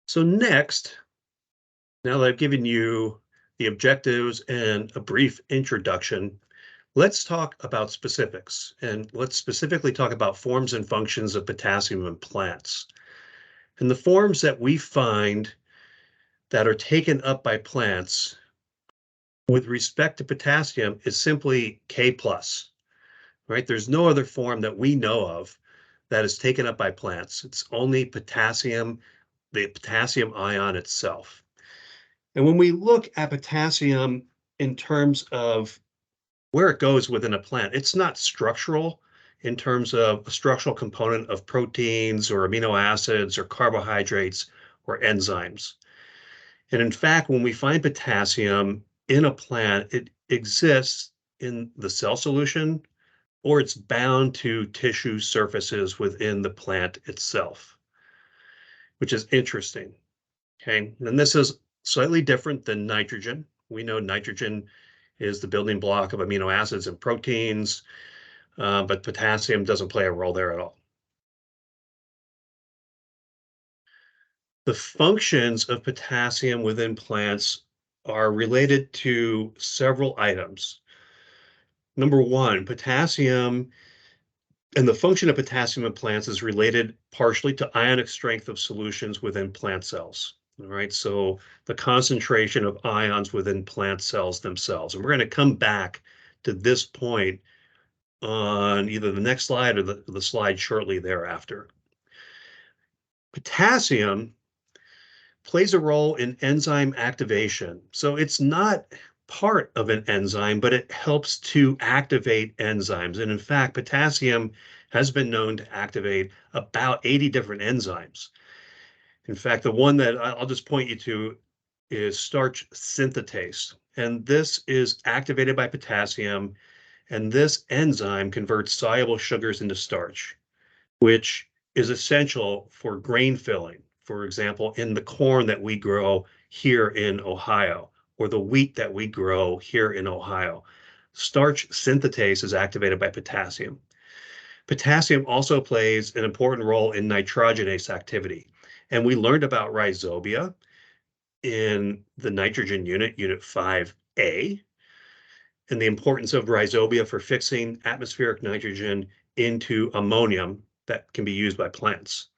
So next, now that I've given you the objectives and a brief introduction, let's talk about specifics. And let's specifically talk about forms and functions of potassium in plants. And the forms that we find that are taken up by plants with respect to potassium is simply K plus, right? There's no other form that we know of that is taken up by plants. It's only potassium, the potassium ion itself. And when we look at potassium in terms of where it goes within a plant, it's not structural in terms of a structural component of proteins or amino acids or carbohydrates or enzymes. And in fact, when we find potassium in a plant, it exists in the cell solution or it's bound to tissue surfaces within the plant itself, which is interesting. Okay, and this is slightly different than nitrogen. We know nitrogen is the building block of amino acids and proteins, but potassium doesn't play a role there at all. The functions of potassium within plants are related to several items. Number one, potassium and the function of potassium in plants is related partially to ionic strength of solutions within plant cells. All right, so the concentration of ions within plant cells themselves. And we're going to come back to this point on either the next slide or the slide shortly thereafter. Potassium plays a role in enzyme activation. So it's not part of an enzyme, but it helps to activate enzymes. And in fact, potassium has been known to activate about 80 different enzymes. In fact, the one that I'll just point you to is starch synthetase. And this is activated by potassium. And this enzyme converts soluble sugars into starch, which is essential for grain filling. For example, in the corn that we grow here in Ohio, or the wheat that we grow here in Ohio. Starch synthetase is activated by potassium. Potassium also plays an important role in nitrogenase activity. And we learned about rhizobia in the nitrogen unit, unit 5A, and the importance of rhizobia for fixing atmospheric nitrogen into ammonium that can be used by plants.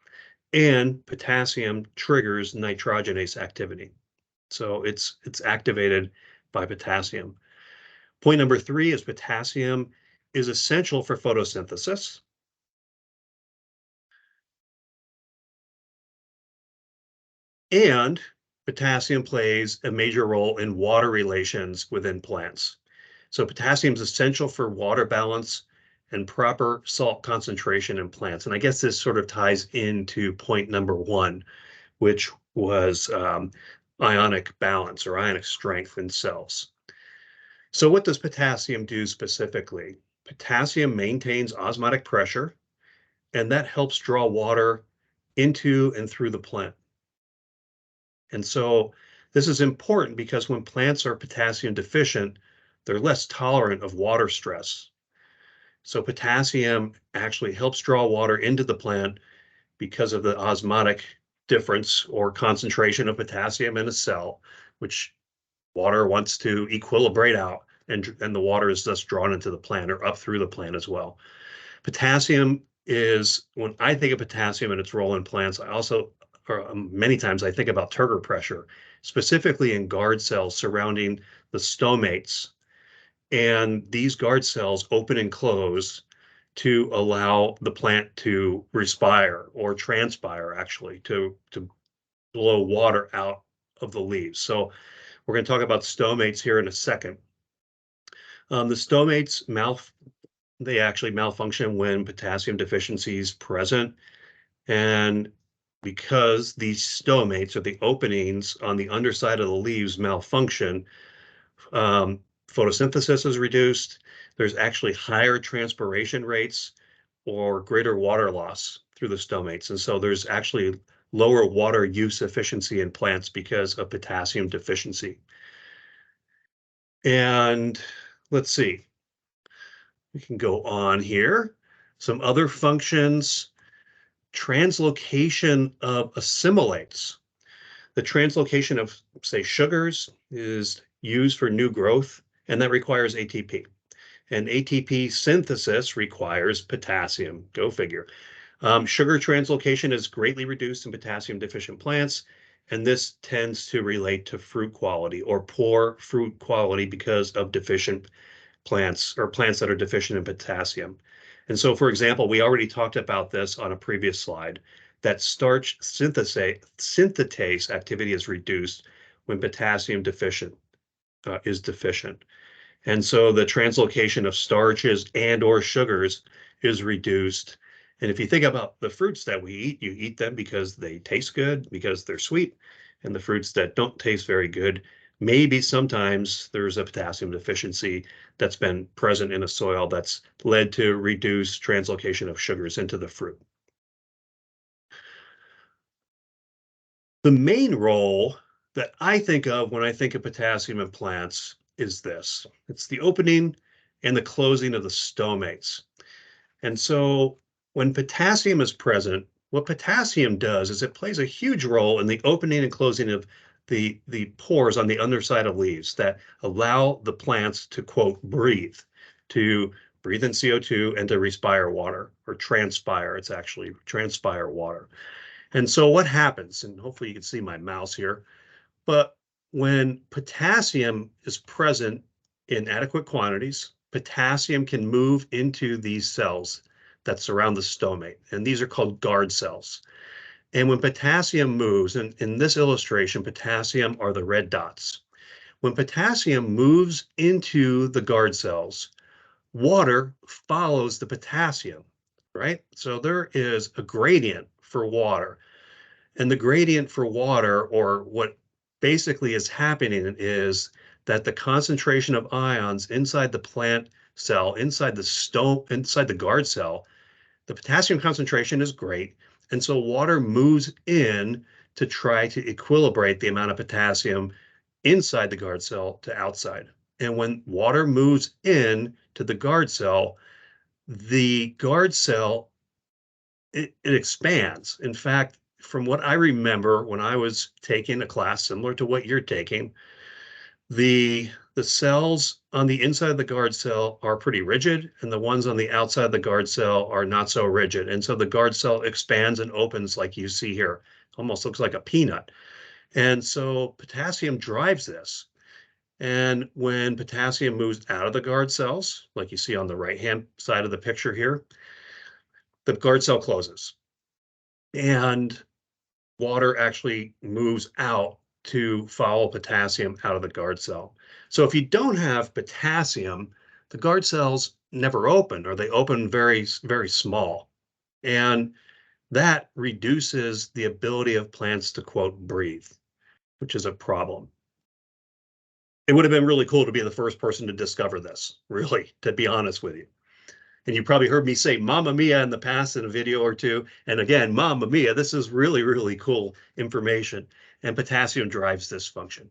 And potassium triggers nitrogenase activity. So it's activated by potassium. Point number three is potassium is essential for photosynthesis. And potassium plays a major role in water relations within plants. So potassium is essential for water balance and proper salt concentration in plants. And I guess this sort of ties into point number one, which was ionic balance or ionic strength in cells. So what does potassium do specifically? Potassium maintains osmotic pressure, and that helps draw water into and through the plant. And so this is important because when plants are potassium deficient, they're less tolerant of water stress. So potassium actually helps draw water into the plant because of the osmotic difference or concentration of potassium in a cell, which water wants to equilibrate out, and the water is thus drawn into the plant or up through the plant as well. Potassium is, when I think of potassium and its role in plants, I also, or many times I think about turgor pressure, specifically in guard cells surrounding the stomates. And these guard cells open and close to allow the plant to respire or transpire, actually, to blow water out of the leaves. So we're going to talk about stomates here in a second. The stomates they actually malfunction when potassium deficiency is present. And because these stomates or the openings on the underside of the leaves malfunction, photosynthesis is reduced. There's actually higher transpiration rates or greater water loss through the stomates. And so there's actually lower water use efficiency in plants because of potassium deficiency. And let's see, we can go on here. Some other functions, translocation of assimilates. The translocation of, say, sugars is used for new growth, and that requires ATP. And ATP synthesis requires potassium. Go figure. Sugar translocation is greatly reduced in potassium deficient plants, and this tends to relate to fruit quality or poor fruit quality because of deficient plants or plants that are deficient in potassium. And so, for example, we already talked about this on a previous slide, that starch synthetase activity is reduced when potassium deficient is deficient. And so the translocation of starches and or sugars is reduced. And if you think about the fruits that we eat, you eat them because they taste good, because they're sweet. And the fruits that don't taste very good, maybe sometimes there's a potassium deficiency that's been present in a soil that's led to reduced translocation of sugars into the fruit. The main role that I think of when I think of potassium in plants is this. It's the opening and the closing of the stomates. And so when potassium is present, what potassium does is it plays a huge role in the opening and closing of the pores on the underside of leaves that allow the plants to, quote, to breathe in CO2 and to respire water, or transpire. It's actually transpire water. And so what happens, and hopefully you can see my mouse here, but when potassium is present in adequate quantities, potassium can move into these cells that surround the stomate, and these are called guard cells. And when potassium moves, and in this illustration, potassium are the red dots. When potassium moves into the guard cells, water follows the potassium, right? So there is a gradient for water. And the gradient for water, or what basically is happening, is that the concentration of ions inside the plant cell, inside the guard cell, the potassium concentration is great. And so water moves in to try to equilibrate the amount of potassium inside the guard cell to outside. And when water moves in to the guard cell, it expands. In fact, from what I remember when I was taking a class similar to what you're taking, the cells on the inside of the guard cell are pretty rigid, and the ones on the outside of the guard cell are not so rigid. And so the guard cell expands and opens like you see here. Almost looks like a peanut. And so potassium drives this. And when potassium moves out of the guard cells, like you see on the right-hand side of the picture here, the guard cell closes. And water actually moves out to follow potassium out of the guard cell. So if you don't have potassium, the guard cells never open, or they open very, very small. And that reduces the ability of plants to, quote, breathe, which is a problem. It would have been really cool to be the first person to discover this, really, to be honest with you. And you probably heard me say Mamma Mia in the past in a video or two. And again, Mamma Mia, this is really, really cool information. And potassium drives this function.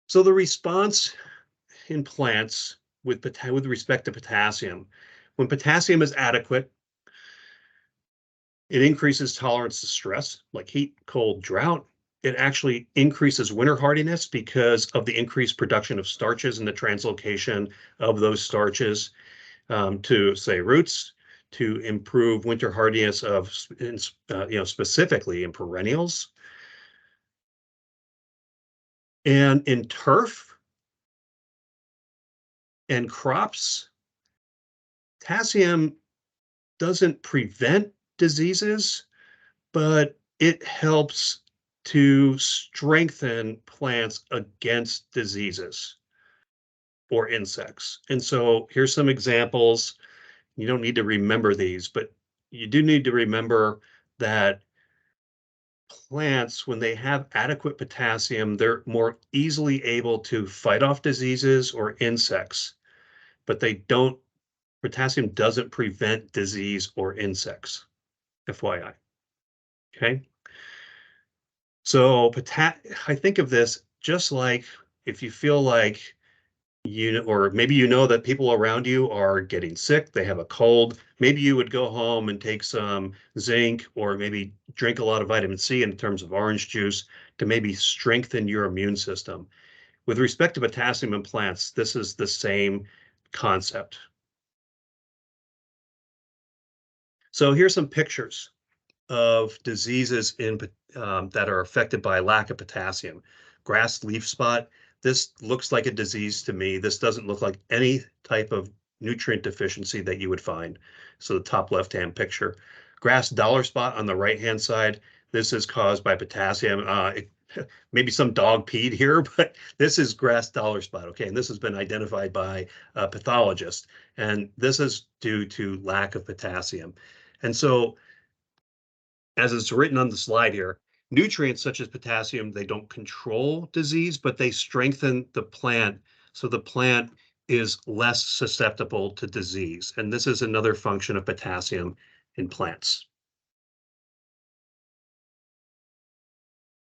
So the response in plants with respect to potassium, when potassium is adequate, it increases tolerance to stress, like heat, cold, drought. It actually increases winter hardiness because of the increased production of starches and the translocation of those starches to, say, roots, to improve winter hardiness of, specifically in perennials. And in turf and crops, potassium doesn't prevent diseases, but it helps to strengthen plants against diseases or insects. And so here's some examples. You don't need to remember these, but you do need to remember that plants, when they have adequate potassium, they're more easily able to fight off diseases or insects, but potassium doesn't prevent disease or insects, FYI. Okay. So I think of this just like if you feel like Or maybe you know that people around you are getting sick, they have a cold. Maybe you would go home and take some zinc or maybe drink a lot of vitamin C in terms of orange juice to maybe strengthen your immune system. With respect to potassium in plants, this is the same concept. So here's some pictures of diseases that are affected by lack of potassium. Grass leaf spot. This looks like a disease to me. This doesn't look like any type of nutrient deficiency that you would find. So the top left-hand picture. Grass dollar spot on the right-hand side. This is caused by potassium. Maybe some dog peed here, but this is grass dollar spot. Okay, and this has been identified by a pathologist, and this is due to lack of potassium. And so as it's written on the slide here, nutrients such as potassium, they don't control disease, but they strengthen the plant so the plant is less susceptible to disease. And this is another function of potassium in plants.